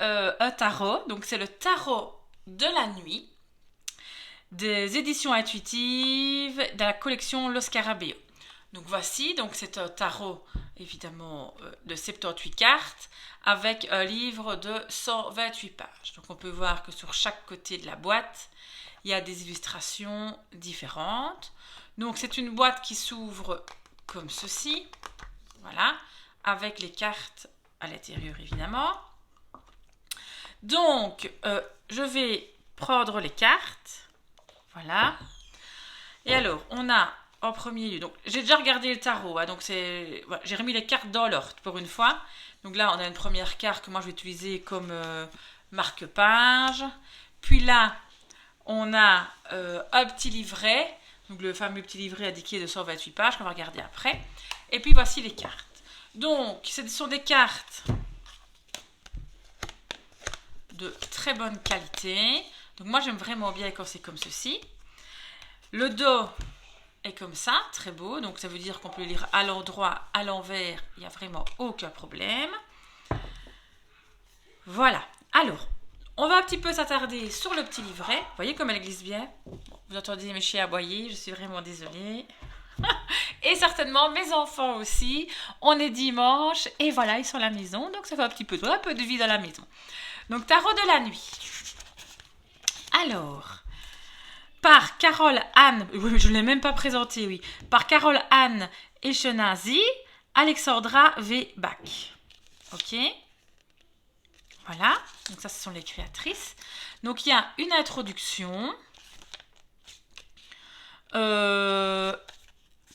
un tarot. Donc c'est le tarot de la nuit des éditions intuitives de la collection Los Scarabeo. Donc voici, donc c'est un tarot évidemment de 78 cartes avec un livre de 128 pages. Donc on peut voir que sur chaque côté de la boîte, il y a des illustrations différentes. Donc c'est une boîte qui s'ouvre comme ceci, voilà, avec les cartes à l'intérieur évidemment. Donc je vais prendre les cartes, voilà. Et alors on a en premier lieu, donc j'ai déjà regardé le tarot, hein, donc voilà, j'ai remis les cartes dans l'ordre pour une fois. Donc là on a une première carte que moi je vais utiliser comme marque-page. Puis là on a un petit livret, donc le fameux petit livret indiqué de 128 pages qu'on va regarder après. Et puis voici les cartes. Donc ce sont des cartes de très bonne qualité. Donc moi j'aime vraiment bien quand c'est comme ceci. Le dos est comme ça, très beau, donc ça veut dire qu'on peut lire à l'endroit, à l'envers, il n'y a vraiment aucun problème. Voilà, alors, on va un petit peu s'attarder sur le petit livret. Vous voyez comme elle glisse bien. Bon, vous entendez mes chiens aboyer, je suis vraiment désolée. Et certainement mes enfants aussi. On est dimanche et voilà, ils sont à la maison, donc ça fait un peu de vie dans la maison. Donc, tarot de la nuit. Alors, par Carole Anne, oui, je ne l'ai même pas présenté, oui, par Carole Anne Eshenazi, Alexandra V. Bach. Ok. Voilà, donc ça ce sont les créatrices. Donc il y a une introduction.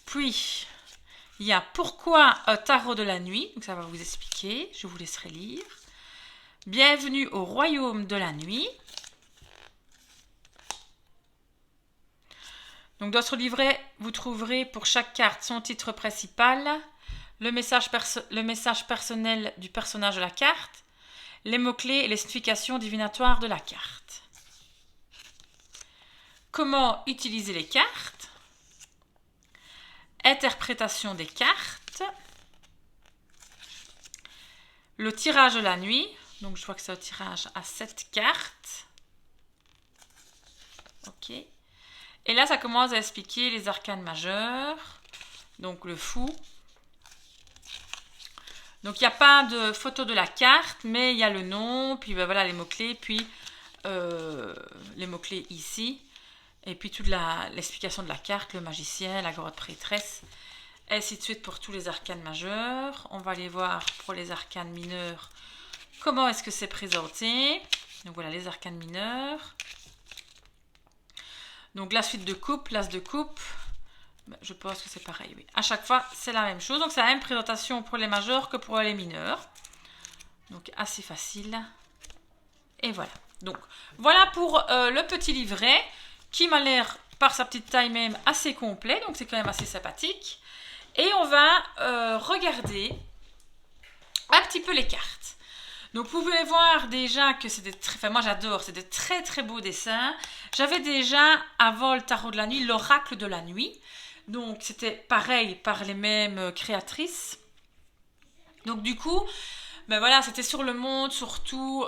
Puis il y a pourquoi un tarot de la nuit. Donc ça va vous expliquer, je vous laisserai lire. Bienvenue au royaume de la nuit. Donc dans ce livret, vous trouverez pour chaque carte son titre principal, le message personnel du personnage de la carte, les mots-clés et les significations divinatoires de la carte. Comment utiliser les cartes? Interprétation des cartes. Le tirage de la nuit. Donc je vois que c'est un tirage à 7 cartes. Ok. Et là, ça commence à expliquer les arcanes majeurs. Donc le fou. Donc il n'y a pas de photo de la carte, mais il y a le nom, puis ben, voilà les mots-clés, puis les mots-clés ici. Et puis toute l'explication de la carte, le magicien, la grotte prêtresse, et ainsi de suite pour tous les arcanes majeurs. On va aller voir pour les arcanes mineurs comment est-ce que c'est présenté. Donc voilà les arcanes mineurs. Donc la suite de coupe, l'as de coupe, je pense que c'est pareil, oui. À chaque fois, c'est la même chose. Donc c'est la même présentation pour les majeurs que pour les mineurs. Donc assez facile. Et voilà. Donc voilà pour le petit livret qui m'a l'air, par sa petite taille même, assez complet. Donc c'est quand même assez sympathique. Et on va regarder un petit peu les cartes. Donc vous pouvez voir déjà que c'est des très... Enfin moi j'adore, c'est des très très beaux dessins. J'avais déjà, avant le tarot de la nuit, l'oracle de la nuit. Donc c'était pareil par les mêmes créatrices. Donc du coup, ben voilà, c'était sur le monde surtout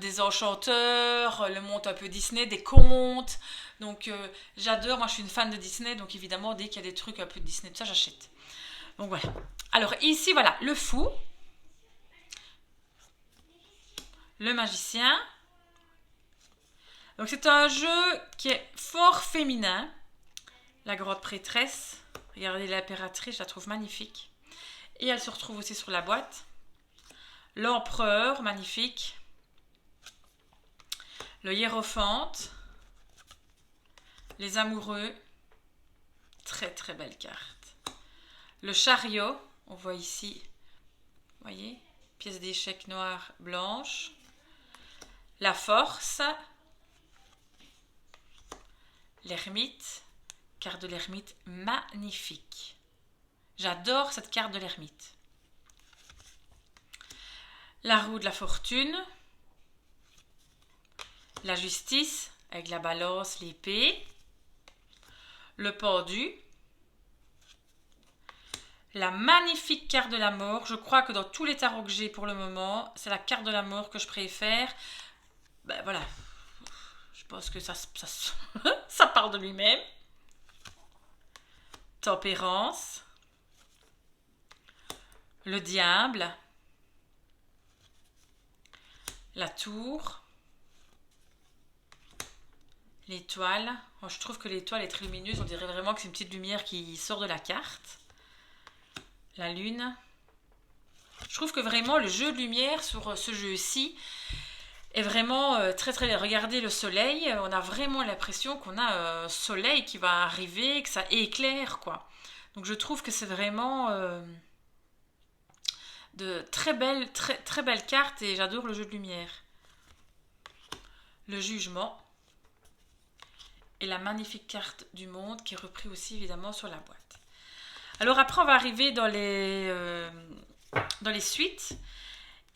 des enchanteurs, le monde un peu Disney, des contes. Donc j'adore, moi je suis une fan de Disney, donc évidemment dès qu'il y a des trucs un peu de Disney, tout ça j'achète. Donc voilà. Alors ici voilà, le fou, le magicien. Donc c'est un jeu qui est fort féminin. La grotte prêtresse, regardez l'impératrice, je la trouve magnifique. Et elle se retrouve aussi sur la boîte. L'empereur, magnifique. Le hiérophante. Les amoureux. Très très belle carte. Le chariot, on voit ici, vous voyez, pièce d'échec noire blanche. La force. L'ermite. Carte de l'ermite magnifique. J'adore cette carte de l'ermite. La roue de la fortune. La justice avec la balance, l'épée. Le pendu. La magnifique carte de la mort. Je crois que dans tous les tarots que j'ai pour le moment, c'est la carte de la mort que je préfère. Ben voilà. Je pense que ça ça parle de lui-même. Tempérance. Le diable. La tour. L'étoile. Oh, je trouve que l'étoile est très lumineuse. On dirait vraiment que c'est une petite lumière qui sort de la carte. La lune. Je trouve que vraiment le jeu de lumière sur ce jeu-ci est vraiment très très bien. Regardez le soleil. On a vraiment l'impression qu'on a un soleil qui va arriver, que ça éclaire, quoi. Donc je trouve que c'est vraiment de très belles cartes et j'adore le jeu de lumière. Le jugement. Et la magnifique carte du monde qui est reprise aussi évidemment sur la boîte. Alors après on va arriver dans les suites.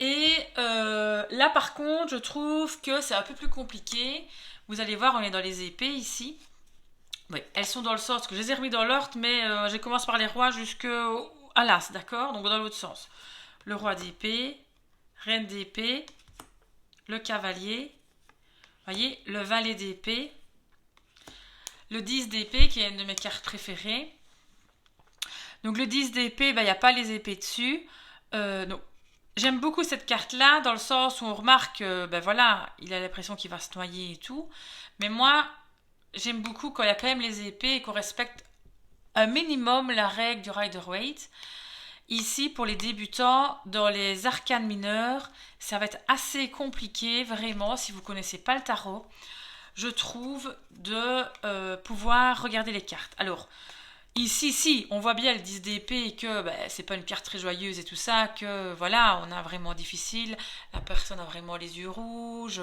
Et là par contre je trouve que c'est un peu plus compliqué. Vous allez voir, on est dans les épées ici. Oui, elles sont dans le sens que je les ai remis dans l'ordre, mais je commence par les rois jusqu'à l'as, d'accord? Donc dans l'autre sens. Le roi d'épée, reine d'épée, le cavalier, voyez, le valet d'épée, le 10 d'épée qui est une de mes cartes préférées. Donc le 10 d'épée, il n'y a pas les épées dessus. Donc, j'aime beaucoup cette carte-là dans le sens où on remarque, voilà, il a l'impression qu'il va se noyer et tout. Mais moi, j'aime beaucoup quand il y a quand même les épées et qu'on respecte un minimum la règle du Rider-Waite. Ici, pour les débutants, dans les arcanes mineurs, ça va être assez compliqué, vraiment, si vous ne connaissez pas le tarot, je trouve, de pouvoir regarder les cartes. Alors, ici, si, on voit bien le 10 d'épée et que c'est pas une carte très joyeuse et tout ça, que voilà, on a vraiment difficile, la personne a vraiment les yeux rouges,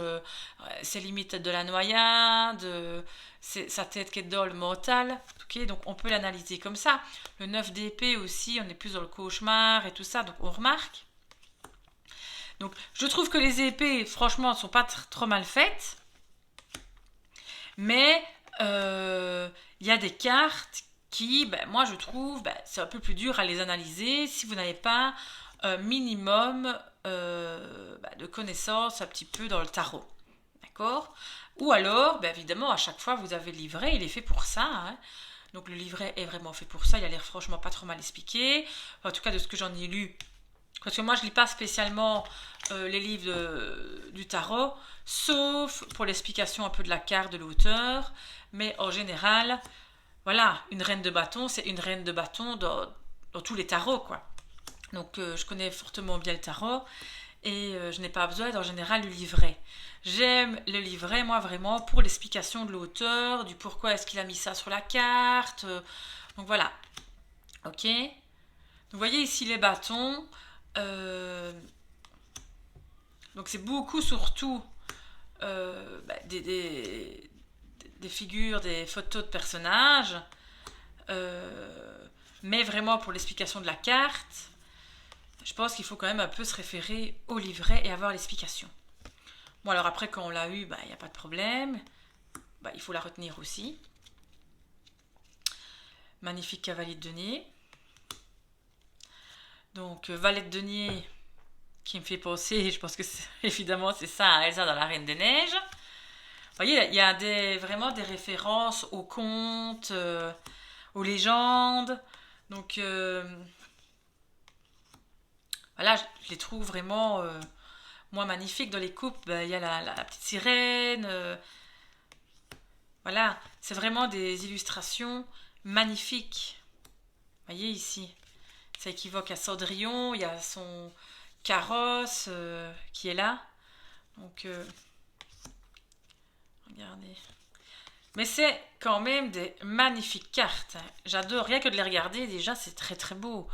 c'est limite de la noyade, c'est sa tête qui est dans le mental, ok, donc on peut l'analyser comme ça. Le 9 d'épée aussi, on est plus dans le cauchemar et tout ça, donc on remarque. Donc je trouve que les épées, franchement, ne sont pas trop mal faites, mais il y a des cartes qui, moi je trouve, c'est un peu plus dur à les analyser si vous n'avez pas un minimum de connaissances un petit peu dans le tarot. D'accord? Ou alors, évidemment, à chaque fois, vous avez le livret, il est fait pour ça. Hein. Donc le livret est vraiment fait pour ça, il a l'air franchement pas trop mal expliqué. En tout cas, de ce que j'en ai lu. Parce que moi, je lis pas spécialement les livres du tarot, sauf pour l'explication un peu de la carte de l'auteur. Mais en général, voilà, une reine de bâton, c'est une reine de bâton dans tous les tarots, quoi. Donc je connais fortement bien le tarot et je n'ai pas besoin en général du livret. J'aime le livret, moi, vraiment, pour l'explication de l'auteur, du pourquoi est-ce qu'il a mis ça sur la carte. Donc voilà. Ok. Donc vous voyez ici les bâtons. Donc c'est beaucoup surtout des figures, des photos de personnages, mais vraiment pour l'explication de la carte, je pense qu'il faut quand même un peu se référer au livret et avoir l'explication. Bon alors après quand on l'a eu, il n'y a pas de problème, il faut la retenir aussi. Magnifique cavalier de denier. Donc valet de denier qui me fait penser, je pense que évidemment c'est ça, à Elsa dans la Reine des Neiges. Vous voyez, il y a vraiment des références aux contes, aux légendes. Donc voilà, je les trouve vraiment moi magnifiques. Dans les coupes, il y a la petite sirène. Voilà, c'est vraiment des illustrations magnifiques. Vous voyez ici, ça équivoque à Cendrillon, il y a son carrosse qui est là. Donc regardez. Mais c'est quand même des magnifiques cartes. J'adore, rien que de les regarder, déjà c'est très très beau.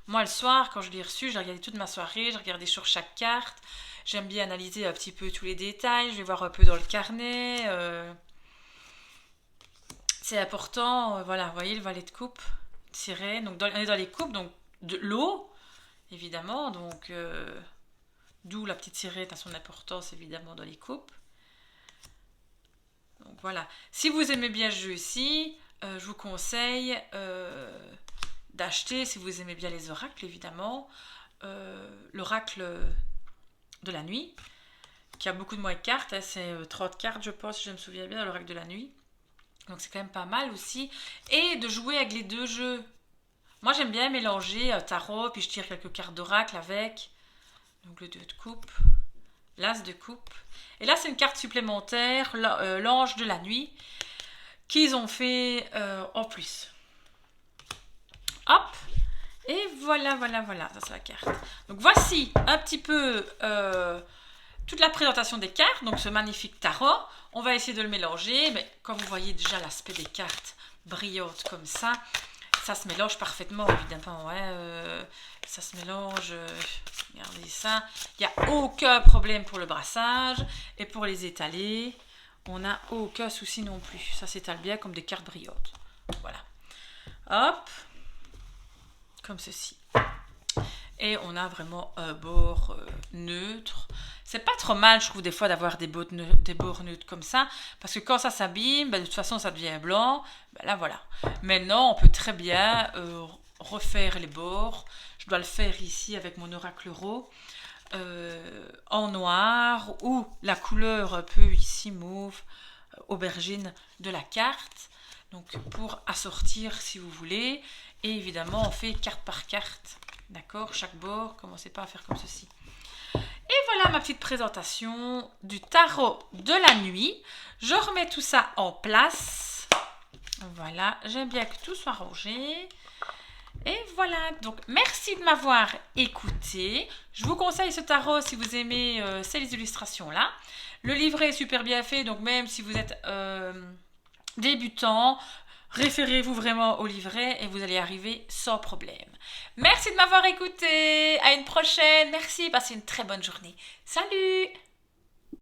Moi le soir, quand je l'ai reçu, j'ai regardé toute ma soirée, j'ai regardé sur chaque carte. J'aime bien analyser un petit peu tous les détails, je vais voir un peu dans le carnet. C'est important, voilà, vous voyez le valet de coupe, sirène. Donc on est dans les coupes, donc de l'eau, évidemment, donc d'où la petite sirène a son importance évidemment dans les coupes. Donc voilà. Si vous aimez bien ce jeu-ci, je vous conseille d'acheter, si vous aimez bien les oracles, évidemment, l'oracle de la nuit, qui a beaucoup de moins de cartes, hein, c'est 30 cartes, je pense, si je me souviens bien, l'oracle de la nuit. Donc c'est quand même pas mal aussi. Et de jouer avec les deux jeux. Moi, j'aime bien mélanger tarot, puis je tire quelques cartes d'oracle avec. Donc le 2 de coupe, l'as de coupe. Et là, c'est une carte supplémentaire, l'ange de la nuit, qu'ils ont fait en plus. Hop. Et voilà, ça c'est la carte. Donc voici un petit peu toute la présentation des cartes, donc ce magnifique tarot. On va essayer de le mélanger, mais quand vous voyez déjà l'aspect des cartes brillantes comme ça se mélange parfaitement, évidemment. Ouais, ça se mélange. Regardez ça. Il n'y a aucun problème pour le brassage. Et pour les étaler, on n'a aucun souci non plus. Ça s'étale bien comme des cartes brillantes. Voilà. Hop. Comme ceci. Et on a vraiment un bord neutre. C'est pas trop mal, je trouve, des fois, d'avoir des bords neutres comme ça. Parce que quand ça s'abîme, de toute façon, ça devient blanc. Là, voilà. Maintenant, on peut très bien refaire les bords. Je dois le faire ici avec mon oracle euro. En noir ou la couleur un peu ici mauve, aubergine de la carte. Donc, pour assortir, si vous voulez. Et évidemment, on fait carte par carte. D'accord, chaque bord, commencez pas à faire comme ceci. Et voilà ma petite présentation du tarot de la nuit. Je remets tout ça en place. Voilà, j'aime bien que tout soit rangé. Et voilà, donc merci de m'avoir écouté. Je vous conseille ce tarot si vous aimez ces illustrations-là. Le livret est super bien fait, donc même si vous êtes débutant, référez-vous vraiment au livret et vous allez arriver sans problème. Merci de m'avoir écouté. À une prochaine. Merci. Passez une très bonne journée. Salut!